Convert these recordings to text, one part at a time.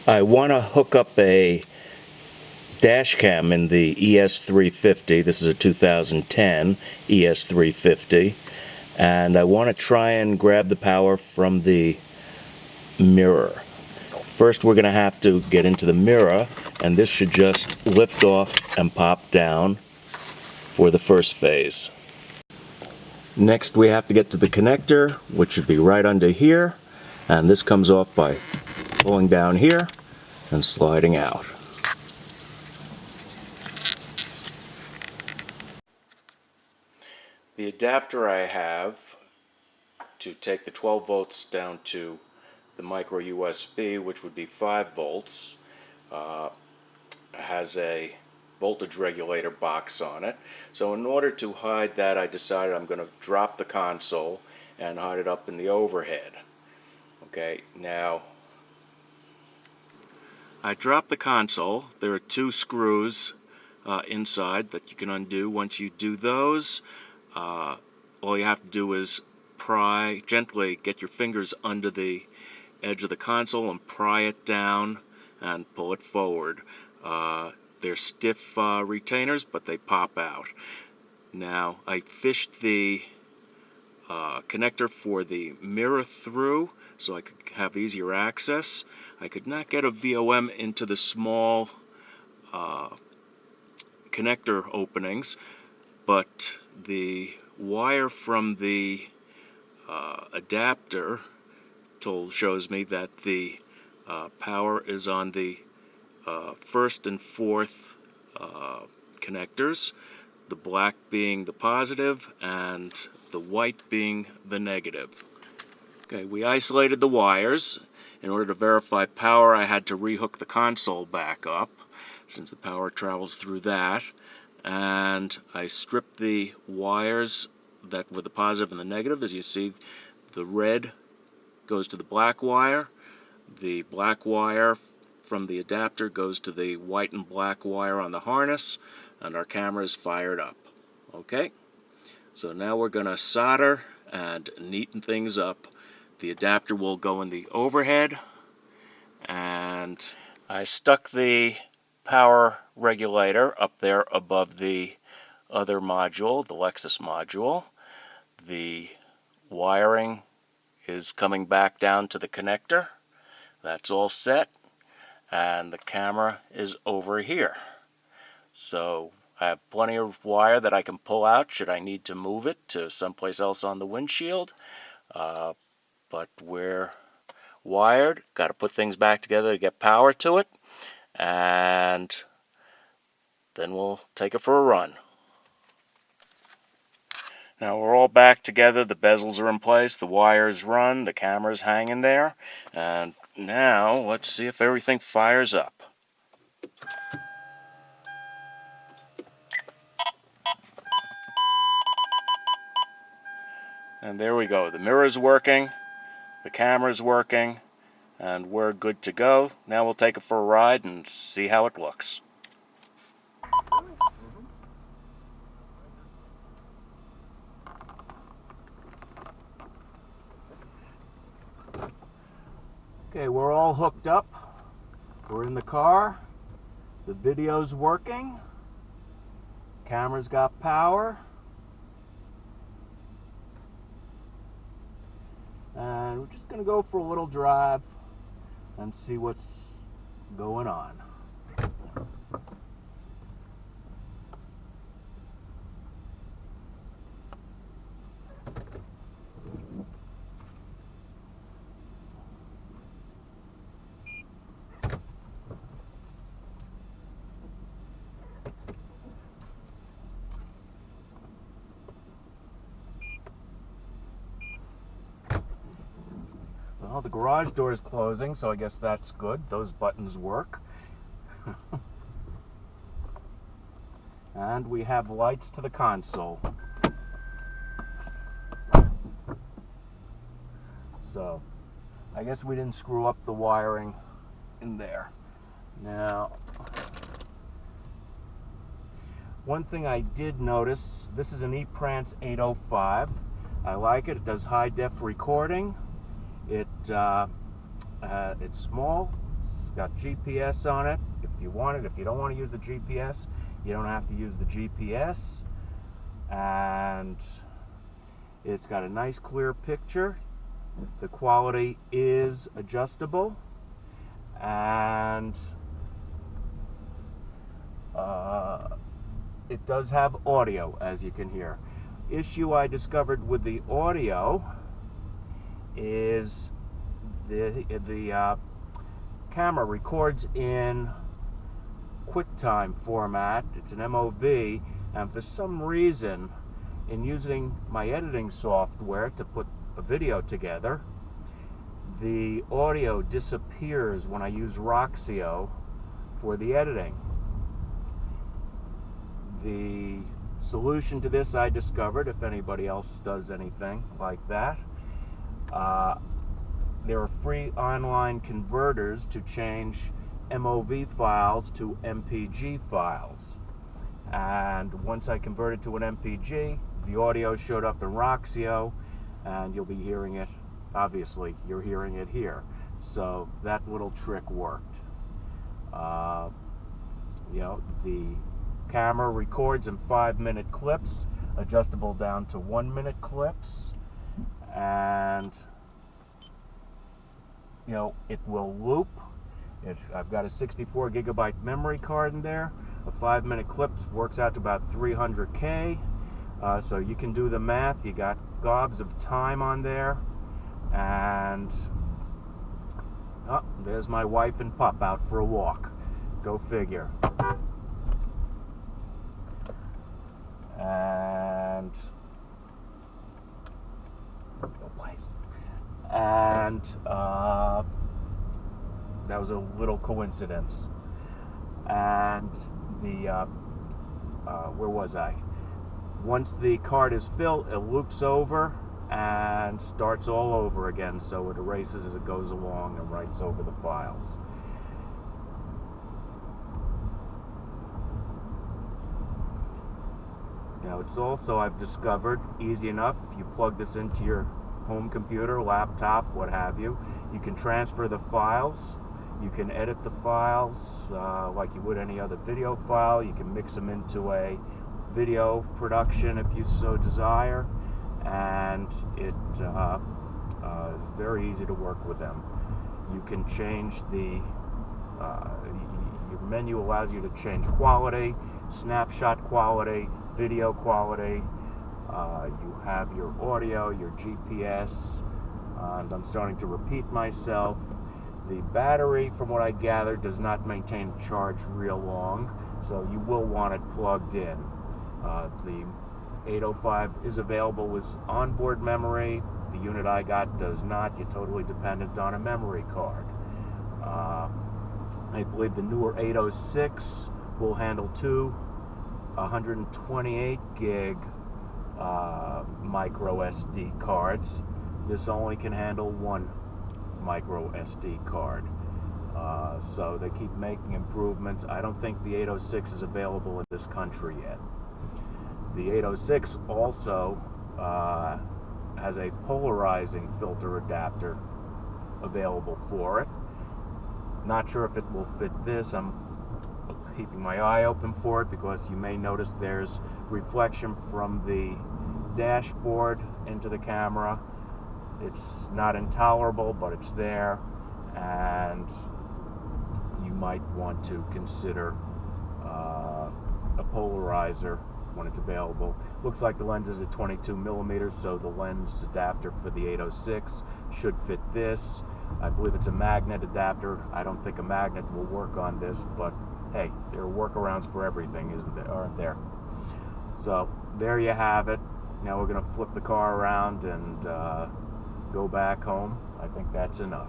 I want to hook up a dash cam in the ES350. This is a 2010 ES350. And I want to try and grab the power from the mirror. First, we're going to have to get into the mirror, and this should just lift off and pop down for the first phase. Next, we have to get to the connector, which should be right under here, and this comes off by pulling down here and sliding out. The adapter I have to take the 12 volts down to the micro USB, which would be 5 volts, has a voltage regulator box on it. So in order to hide that, I decided I'm going to drop the console and hide it up in the overhead. Okay, now I dropped the console. There are 2 screws inside that you can undo. Once you do those, all you have to do is pry, gently get your fingers under the edge of the console and pry it down and pull it forward. They're stiff retainers, but they pop out. Now, I fished the connector for the mirror through so I could have easier access. I could not get a VOM into the small connector openings, but the wire from the adapter shows me that the power is on the first and fourth connectors, the black being the positive and the white being the negative. Okay, we isolated the wires. In order to verify power, I had to rehook the console back up, since the power travels through that. And I stripped the wires that were the positive and the negative. As you see, the red goes to the black wire. The black wire from the adapter goes to the white and black wire on the harness, and our camera is fired up. Okay, so now we're going to solder and neaten things up. The adapter will go in the overhead, and I stuck the power regulator up there above the other module, the Lexus module. The wiring is coming back down to the connector. That's all set, and the camera is over here. So I have plenty of wire that I can pull out should I need to move it to someplace else on the windshield. But we're wired, got to put things back together to get power to it, and then we'll take it for a run. Now we're all back together, the bezels are in place, the wire's run, the camera's hanging there, and now let's see if everything fires up. And there we go, the mirror's working, the camera's working, and we're good to go. Now we'll take it for a ride and see how it looks. Okay, we're all hooked up. We're in the car. The video's working. Camera's got power. And we're just going to go for a little drive and see what's going on. Well, the garage door is closing, so I guess that's good. Those buttons work. And we have lights to the console. So, I guess we didn't screw up the wiring in there. Now, one thing I did notice, this is an E-Prance 805. I like it. It does high-def recording. It's small, it's got GPS on it if you want it. If you don't want to use the GPS, you don't have to use the GPS. And it's got a nice clear picture. The quality is adjustable, and it does have audio, as you can hear. Issue I discovered with the audio is the camera records in QuickTime format. It's an MOV, and for some reason, in using my editing software to put a video together, the audio disappears when I use Roxio for the editing. The solution to this I discovered, if anybody else does anything like that, there are free online converters to change MOV files to MPG files. And once I converted to an MPG, the audio showed up in Roxio, and you'll be hearing it. Obviously, you're hearing it here. So that little trick worked. The camera records in 5-minute clips, adjustable down to 1-minute clips, and it will loop. I've got a 64 gigabyte memory card in there. A 5-minute clip works out to about 300K. So you can do the math. You got gobs of time on there. And there's my wife and pup out for a walk. Go figure. And no place. And that was a little coincidence. And the where was I? Once the card is filled, it loops over and starts all over again, so it erases as it goes along and writes over the files. Now, it's also, I've discovered, easy enough. If you plug this into your home computer, laptop, what have you, you can transfer the files. You can edit the files like you would any other video file. You can mix them into a video production if you so desire, and it's very easy to work with them. You can change the your menu allows you to change quality, snapshot quality, video quality. You have your audio, your GPS, and I'm starting to repeat myself. The battery, from what I gathered, does not maintain charge real long, so you will want it plugged in. The 805 is available with onboard memory. The unit I got does not. You're totally dependent on a memory card. I believe the newer 806 will handle two 128 gig micro SD cards. This only can handle one micro SD card. So they keep making improvements. I don't think the 806 is available in this country yet. The 806 also has a polarizing filter adapter available for it. Not sure if it will fit this. I'm keeping my eye open for it because you may notice there's reflection from the dashboard into the camera. It's not intolerable, but it's there, and you might want to consider a polarizer when it's available. Looks like the lens is at 22 millimeters, so the lens adapter for the 806 should fit this. I believe it's a magnet adapter. I don't think a magnet will work on this, but hey, there are workarounds for everything, aren't there? So there you have it. Now we're going to flip the car around and go back home. I think that's enough.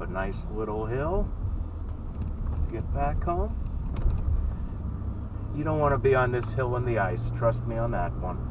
nice little hill to get back home. You don't want to be on this hill in the ice, trust me on that one.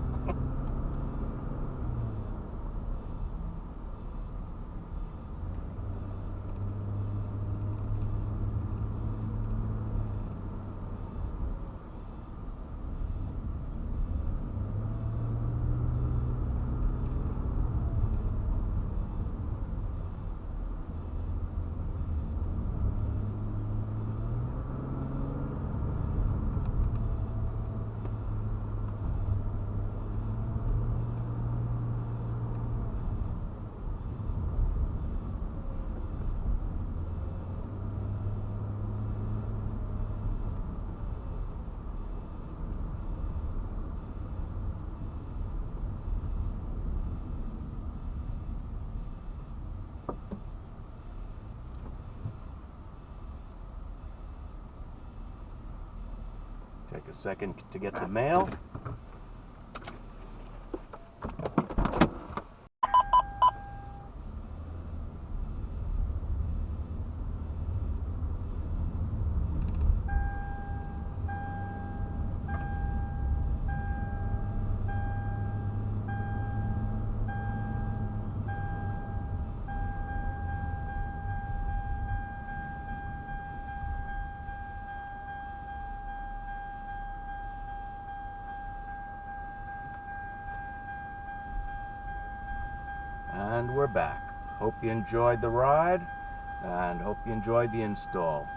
Take a second to get the mail. And we're back. Hope you enjoyed the ride and hope you enjoyed the install.